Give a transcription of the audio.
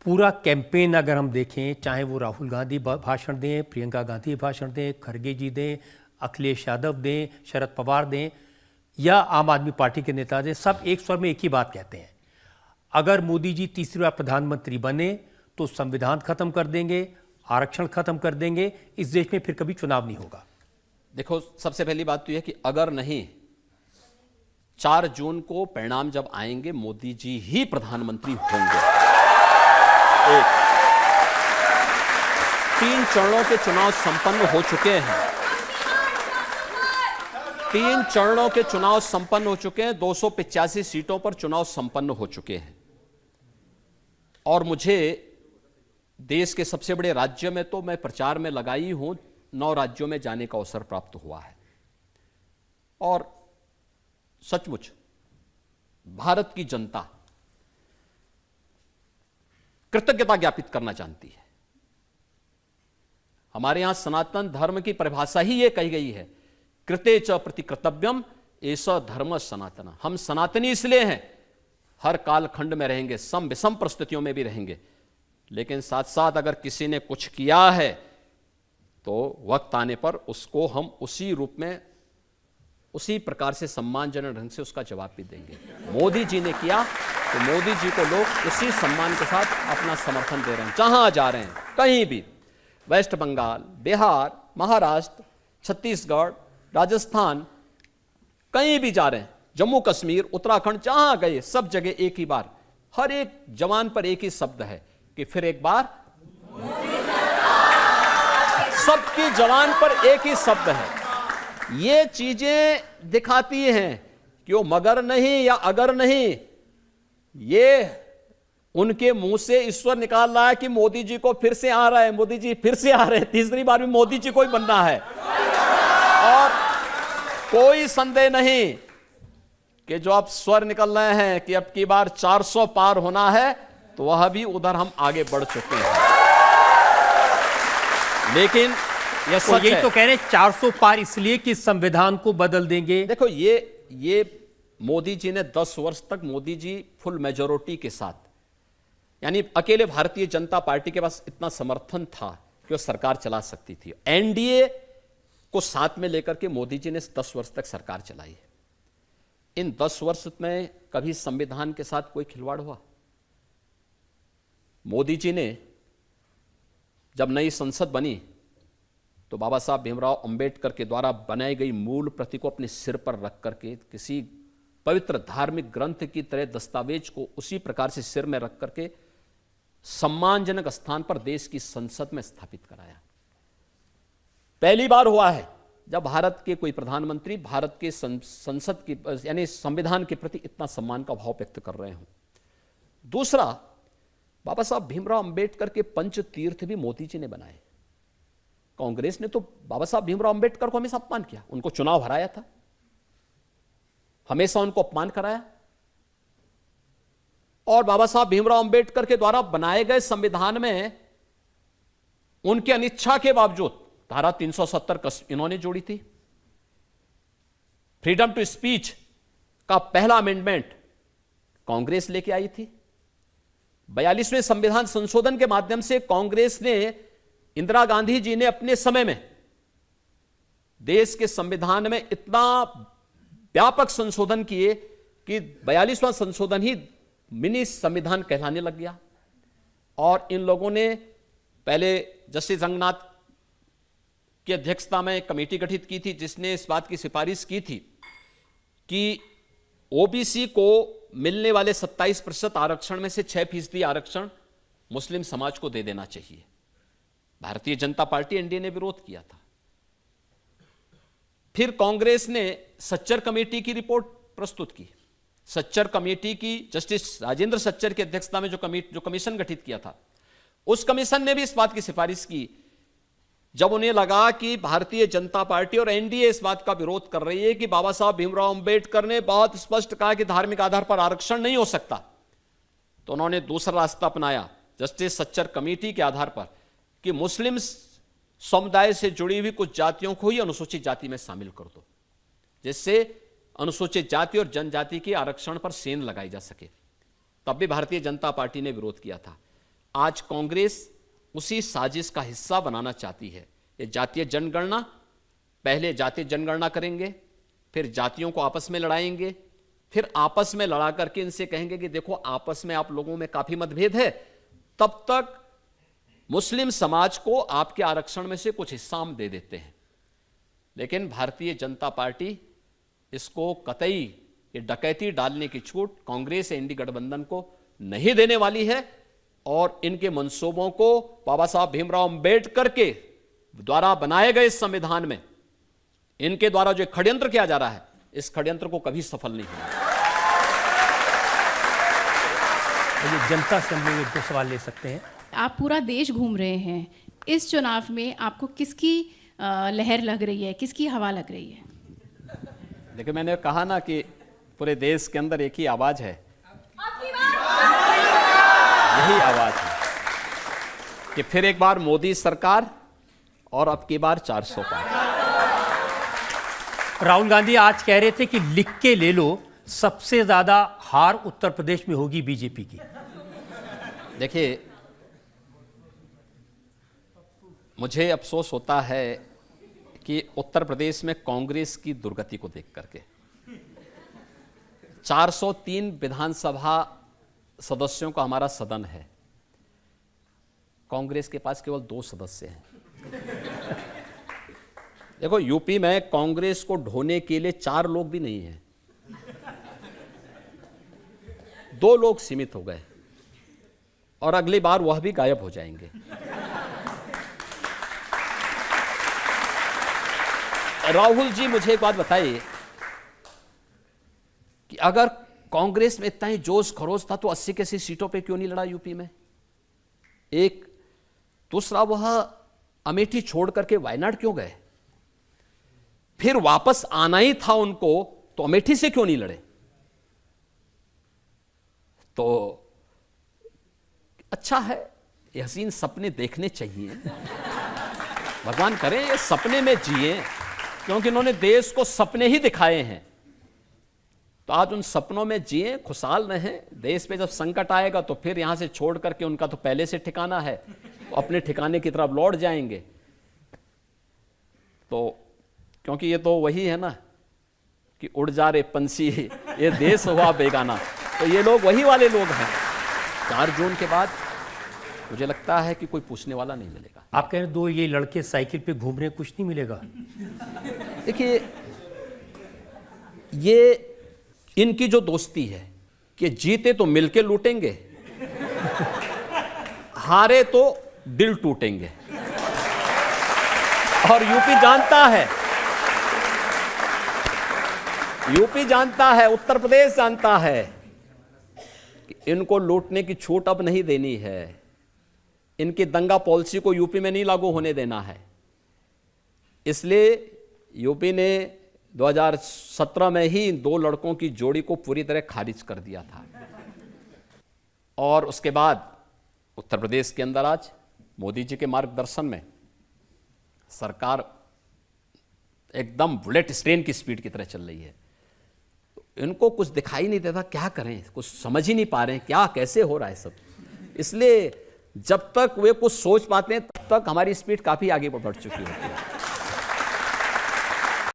पूरा कैंपेन अगर हम देखें, चाहे वो राहुल गांधी भाषण दें, प्रियंका गांधी भाषण दें, खड़गे जी दें, अखिलेश यादव दें, शरद पवार दें या आम आदमी पार्टी के नेता दें, सब एक स्वर में एक ही बात कहते हैं, अगर मोदी जी तीसरी बार प्रधानमंत्री बने तो संविधान खत्म कर देंगे, आरक्षण खत्म कर देंगे, इस देश में फिर कभी चुनाव नहीं होगा। देखो, सबसे पहली बात तो यह कि अगर नहीं, 4 जून को परिणाम जब आएंगे मोदी जी ही प्रधानमंत्री होंगे। 3 चरणों के चुनाव संपन्न हो चुके हैं। 3 चरणों के चुनाव संपन्न हो चुके हैं। 285 सीटों पर चुनाव संपन्न हो चुके हैं। और मुझे देश के सबसे बड़े राज्य में तो मैं प्रचार में लगाई हूं, 9 राज्यों में जाने का अवसर प्राप्त हुआ है। और सचमुच भारत की जनता कृतज्ञता ज्ञापित करना जानती है। हमारे यहां सनातन धर्म की परिभाषा ही यह कही गई है, कृते च प्रति कर्तव्यम एष धर्म सनातन। हम सनातनी इसलिए हैं, हर कालखंड में रहेंगे, सम विषम परिस्थितियों में भी रहेंगे, लेकिन साथ साथ अगर किसी ने कुछ किया है तो वक्त आने पर उसको हम उसी रूप में, उसी प्रकार से सम्मानजनक ढंग से उसका जवाब भी देंगे। मोदी जी ने किया तो मोदी जी को लोग उसी सम्मान के साथ अपना समर्थन दे रहे हैं, जहां जा रहे हैं, कहीं भी, वेस्ट बंगाल, बिहार, महाराष्ट्र, छत्तीसगढ़, राजस्थान, कहीं भी जा रहे हैं, जम्मू कश्मीर, उत्तराखंड, जहां गए सब जगह एक ही बार, हर एक जवान पर एक ही शब्द है कि फिर एक बार, सबकी जवान पर एक ही शब्द है। ये चीजें दिखाती हैं कि वो मगर नहीं या अगर नहीं, ये उनके मुंह से ईश्वर निकाल रहा है कि मोदी जी को फिर से आ रहा है, मोदी जी फिर से आ रहे हैं, तीसरी बार भी मोदी जी को ही बनना है। और कोई संदेह नहीं कि जो अब स्वर निकल रहे हैं कि अब की बार 400 पार होना है, तो वह भी उधर हम आगे बढ़ चुके हैं। लेकिन यही तो कह रहे हैं 400 पार इसलिए कि संविधान को बदल देंगे। देखो, ये मोदी जी ने 10 वर्ष तक, मोदी जी फुल मेजॉरिटी के साथ, यानी अकेले भारतीय जनता पार्टी के पास इतना समर्थन था कि वो सरकार चला सकती थी। एनडीए को साथ में लेकर के मोदी जी ने 10 वर्ष तक सरकार चलाई है। इन 10 वर्ष में कभी संविधान के साथ कोई खिलवाड़ हुआ? मोदी जी ने जब नई संसद बनी तो बाबा साहब भीमराव अंबेडकर के द्वारा बनाई गई मूल प्रति को अपने सिर पर रख करके, किसी पवित्र धार्मिक ग्रंथ की तरह दस्तावेज को उसी प्रकार से सिर में रख करके सम्मानजनक स्थान पर देश की संसद में स्थापित कराया। पहली बार हुआ है जब भारत के कोई प्रधानमंत्री भारत के संसद की, यानी संविधान के प्रति इतना सम्मान का भाव व्यक्त कर रहे हों। दूसरा, बाबा साहब भीमराव अंबेडकर के पंच तीर्थ भी मोदी जी ने बनाए। कांग्रेस ने तो बाबा साहब भीमराव अंबेडकर को हमेशा अपमान किया, उनको चुनाव हराया था, हमेशा उनको अपमान कराया। और बाबा साहब भीमराव अंबेडकर के द्वारा बनाए गए संविधान में उनकी अनिच्छा के बावजूद धारा 370 इन्होंने जोड़ी थी। फ्रीडम टू स्पीच का पहला अमेंडमेंट कांग्रेस लेके आई थी। 42वें संविधान संशोधन के माध्यम से कांग्रेस ने, इंदिरा गांधी जी ने अपने समय में देश के संविधान में इतना व्यापक संशोधन किए कि 42वां संशोधन ही मिनी संविधान कहलाने लग गया। और इन लोगों ने पहले जस्टिस रंगनाथ की अध्यक्षता में एक कमेटी गठित की थी जिसने इस बात की सिफारिश की थी कि ओबीसी को मिलने वाले 27% आरक्षण में से 6% आरक्षण मुस्लिम समाज को दे देना चाहिए। भारतीय जनता पार्टी, एनडीए ने विरोध किया था। फिर कांग्रेस ने सच्चर कमेटी की रिपोर्ट प्रस्तुत की। सच्चर कमेटी की, जस्टिस राजेंद्र सच्चर की अध्यक्षता में जो कमीशन गठित किया था, उस कमीशन ने भी इस बात की सिफारिश की, जब उन्हें लगा कि भारतीय जनता पार्टी और एनडीए इस बात का विरोध कर रही है कि बाबा साहब भीमराव अंबेडकर ने बहुत स्पष्ट कहा कि धार्मिक आधार पर आरक्षण नहीं हो सकता, तो उन्होंने दूसरा रास्ता अपनाया जस्टिस सच्चर कमेटी के आधार पर कि मुस्लिम समुदाय से जुड़ी हुई कुछ जातियों को ही अनुसूचित जाति में शामिल कर दो, जिससे अनुसूचित जाति और जनजाति के आरक्षण पर सेंध लगाई जा सके। तब भी भारतीय जनता पार्टी ने विरोध किया था। आज कांग्रेस उसी साजिश का हिस्सा बनाना चाहती है। ये जातीय जनगणना, पहले जातीय जनगणना करेंगे, फिर जातियों को आपस में लड़ाएंगे, फिर आपस में लड़ा करके इनसे कहेंगे कि देखो आपस में आप लोगों में काफी मतभेद है, तब तक मुस्लिम समाज को आपके आरक्षण में से कुछ हिस्सा हम दे देते हैं। लेकिन भारतीय जनता पार्टी इसको कतई ये डकैती डालने की छूट कांग्रेस या इंडी गठबंधन को नहीं देने वाली है और इनके मंसूबों को बाबा साहब भीमराव अंबेडकर के द्वारा बनाए गए संविधान में इनके द्वारा जो षड्यंत्र किया जा रहा है, इस षड्यंत्र को कभी सफल नहीं होगा। ये जनता से हम लोग 2 सवाल ले सकते हैं। आप पूरा देश घूम रहे हैं, इस चुनाव में आपको किसकी लहर लग रही है, किसकी हवा लग रही है? देखिए, मैंने कहा ना कि पूरे देश के अंदर एक ही आवाज है, यही आवाज है कि फिर एक बार मोदी सरकार और अब की बार 400 पार। राहुल गांधी आज कह रहे थे कि लिख के ले लो, सबसे ज्यादा हार उत्तर प्रदेश में होगी बीजेपी की। देखिए, मुझे अफसोस होता है कि उत्तर प्रदेश में कांग्रेस की दुर्गति को देख करके 403 विधानसभा सदस्यों का हमारा सदन है, कांग्रेस के पास केवल 2 सदस्य हैं। देखो, यूपी में कांग्रेस को ढोने के लिए 4 लोग भी नहीं हैं, 2 लोग सीमित हो गए और अगली बार वह भी गायब हो जाएंगे। राहुल जी, मुझे एक बात बताइए कि अगर कांग्रेस में इतना ही जोश खरोश था तो 80 के 80 सीटों पे क्यों नहीं लड़ा यूपी में? एक दूसरा, वह अमेठी छोड़ करके वायनाड क्यों गए? फिर वापस आना ही था उनको तो अमेठी से क्यों नहीं लड़े? तो अच्छा है, ये हसीन सपने देखने चाहिए, भगवान करें ये सपने में जिए, क्योंकि उन्होंने देश को सपने ही दिखाए हैं। तो आज उन सपनों में जिए, खुशहाल रहें। देश पे जब संकट आएगा तो फिर यहां से छोड़ करके उनका तो पहले से ठिकाना है, तो अपने ठिकाने की तरफ लौट जाएंगे। तो क्योंकि ये तो वही है ना कि उड़ जा रे पंछी, ये देश हुआ बेगाना, तो ये लोग वही वाले लोग हैं। 4 जून के बाद मुझे लगता है कि कोई पूछने वाला नहीं मिलेगा। आप कह रहे हैं 2 ये लड़के साइकिल पे घूम रहे हैं, कुछ नहीं मिलेगा? देखिए, ये इनकी जो दोस्ती है कि जीते तो मिलके लूटेंगे, हारे तो दिल टूटेंगे। और यूपी जानता है, उत्तर प्रदेश जानता है कि इनको लूटने की छूट अब नहीं देनी है। इनकी दंगा पॉलिसी को यूपी में नहीं लागू होने देना है। इसलिए यूपी ने 2017 में ही 2 लड़कों की जोड़ी को पूरी तरह खारिज कर दिया था। और उसके बाद उत्तर प्रदेश के अंदर आज मोदी जी के मार्गदर्शन में सरकार एकदम बुलेट ट्रेन की स्पीड की तरह चल रही है। तो इनको कुछ दिखाई नहीं देता, क्या करें, कुछ समझ ही नहीं पा रहे हैं क्या कैसे हो रहा है सब। इसलिए जब तक वे कुछ सोच पाते हैं तब तक हमारी स्पीड काफी आगे बढ़ चुकी होती है।